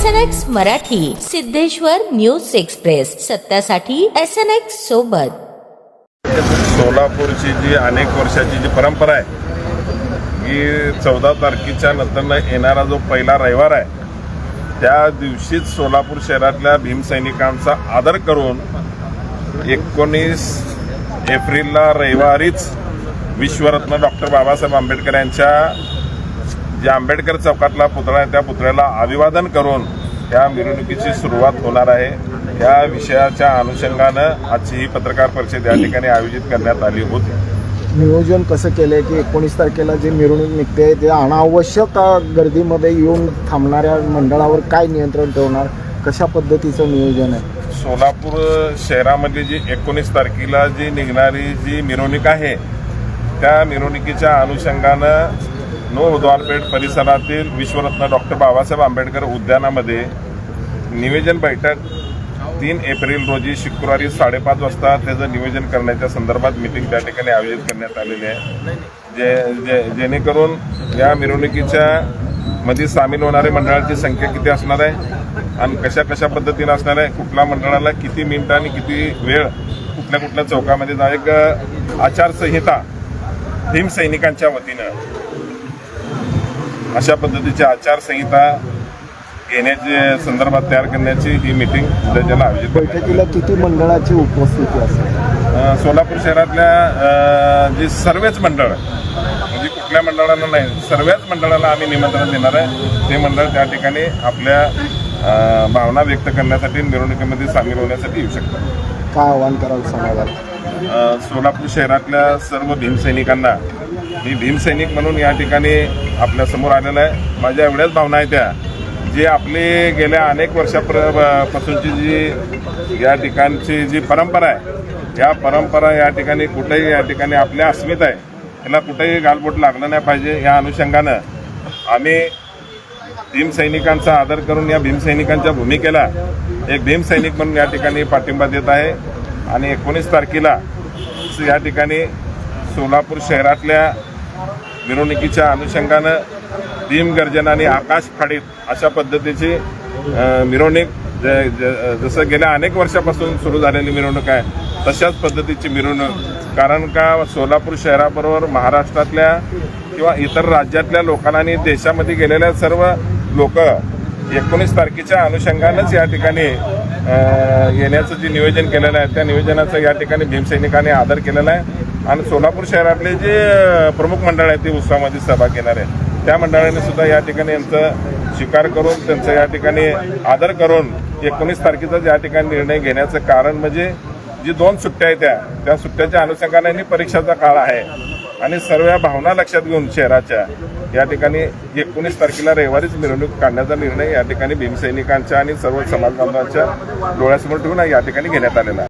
SNX Marathi, Siddheshwar news express, सत्यासाठी SNX सोबत. सोलापूरची जी अनेक वर्षाची जी परंपरा आहे की 14 तारखेच्या नंतर येणारा जो पहिला रविवार आहे त्या दिवशीच सोलापूर शहरातल्या भीमसैनिकांचा आदर करून 19 एप्रिलला रविवारीच विश्वरत्न डॉक्टर बाबासाहेब आंबेडकर यांच्या जे आंबेडकर चौकातला पुतळा आहे त्या पुतळ्याला अभिवादन करून त्या मिरवणुकीची सुरुवात होणार आहे. या विषयाच्या अनुषंगानं आजची ही पत्रकार परिषद या ठिकाणी आयोजित करण्यात आली होती. नियोजन कसं केलंय की 19 तारखेला जे मिरवणूक निघते ते अनावश्यक गर्दीमध्ये येऊन थांबणाऱ्या मंडळावर काय नियंत्रण ठेवणार, कशा पद्धतीचं नियोजन आहे? सोलापूर शहरामध्ये जी 19 तारखेला जी निघणारी जी मिरवणूक आहे त्या मिरवणुकीच्या अनुषंगानं द्वारपेठ परिसरातील विश्वरत्न डॉक्टर बाबासाहेब आंबेडकर उद्यानामध्ये नियोजन बैठक 3 एप्रिल रोजी शुक्रवारी 5:30 वाजता त्याचं नियोजन करण्याच्या संदर्भात मीटिंग त्या ठिकाणी आयोजित करण्यात आलेली आहे. जेणेकरून या मिरवणुकीच्या मध्ये सामील होणारे मंडळाची संख्या किती असणार आहे आणि कशा कशा पद्धतीने असणार आहे, कुठल्या मंडळाला किती मिनिटं आणि किती वेळ कुठल्या कुठल्या चौकामध्ये जाणार, एक आचारसंहिता भीमसैनिकांच्या वतीनं अशा पद्धतीची आचारसंहिता घेण्याच्या संदर्भात तयार करण्याची ही मीटिंग उद्याच्याला आयोजित बैठकीला किती मंडळाची उपस्थिती असेल? सोलापूर शहरातल्या जी सर्वच मंडळ म्हणजे कुठल्या मंडळाला नाही, सर्वच मंडळाला आम्ही निमंत्रण देणार आहे. ते मंडळ त्या ठिकाणी आपल्या भावना व्यक्त करण्यासाठी मिरवणुकीमध्ये सामील होण्यासाठी येऊ शकतात. काय आव्हान कराल समाजाला? सोलापूर शहरातल्या सर्व भीमसैनिकांना मी भीमसैनिक म्हणून या ठिकाणी आपल्या समोर आलेलं आहे. माझ्या एवढ्याच भावना आहेत त्या जी आपली गेल्या अनेक वर्षापासूनची जी या ठिकाणची जी परंपरा आहे या परंपरा या ठिकाणी कुठेही या ठिकाणी आपल्या अस्मिता आहे याला कुठेही गालबोट लागलं नाही पाहिजे. या अनुषंगानं आम्ही भीमसैनिकांचा आदर करून या भीमसैनिकांच्या भूमिकेला एक भीमसैनिक म्हणून या ठिकाणी पाठिंबा देत आहे. आणि 19 तारखेला या ठिकाणी सोलापूर शहरातल्या मिरवणुकीच्या अनुषंगानं भीमगर्जन आणि आकाश फाडीत अशा पद्धतीची मिरवणूक जसं गेल्या अनेक वर्षापासून सुरू झालेली मिरवणूक आहे तशाच पद्धतीची मिरवणूक. कारण का सोलापूर शहराबरोबर महाराष्ट्रातल्या किंवा इतर राज्यातल्या लोकांना आणि देशामध्ये गेलेल्या सर्व लोक 19 तारखेच्या अनुषंगानंच या ठिकाणी येण्याचं जे नियोजन केलेलं आहे त्या नियोजनाचं या ठिकाणी भीमसैनिकांनी आदर केलेला आहे. आणि सोलापूर शहरातले जे प्रमुख मंडळ आहेत ते उत्सवामध्ये सहभाग घेणार आहे त्या मंडळाने सुद्धा या ठिकाणी यांचा स्वीकार करून त्यांचा या ठिकाणी आदर करून 19 तारखेचा या ठिकाणी निर्णय घेण्याचं कारण म्हणजे जी 2 सुट्ट्या आहेत त्या सुट्ट्याच्या अनुषंगाने परीक्षाचा काळ आहे आणि सर्व भावना लक्षात घेऊन शहराच्या या ठिकाणी 19 तारखेला रविवारीच मिरवणूक काढण्याचा निर्णय या ठिकाणी भीमसैनिकांच्या आणि सर्व समाज बांधवांच्या डोळ्यासमोर ठेवून या ठिकाणी घेण्यात आलेला आहे.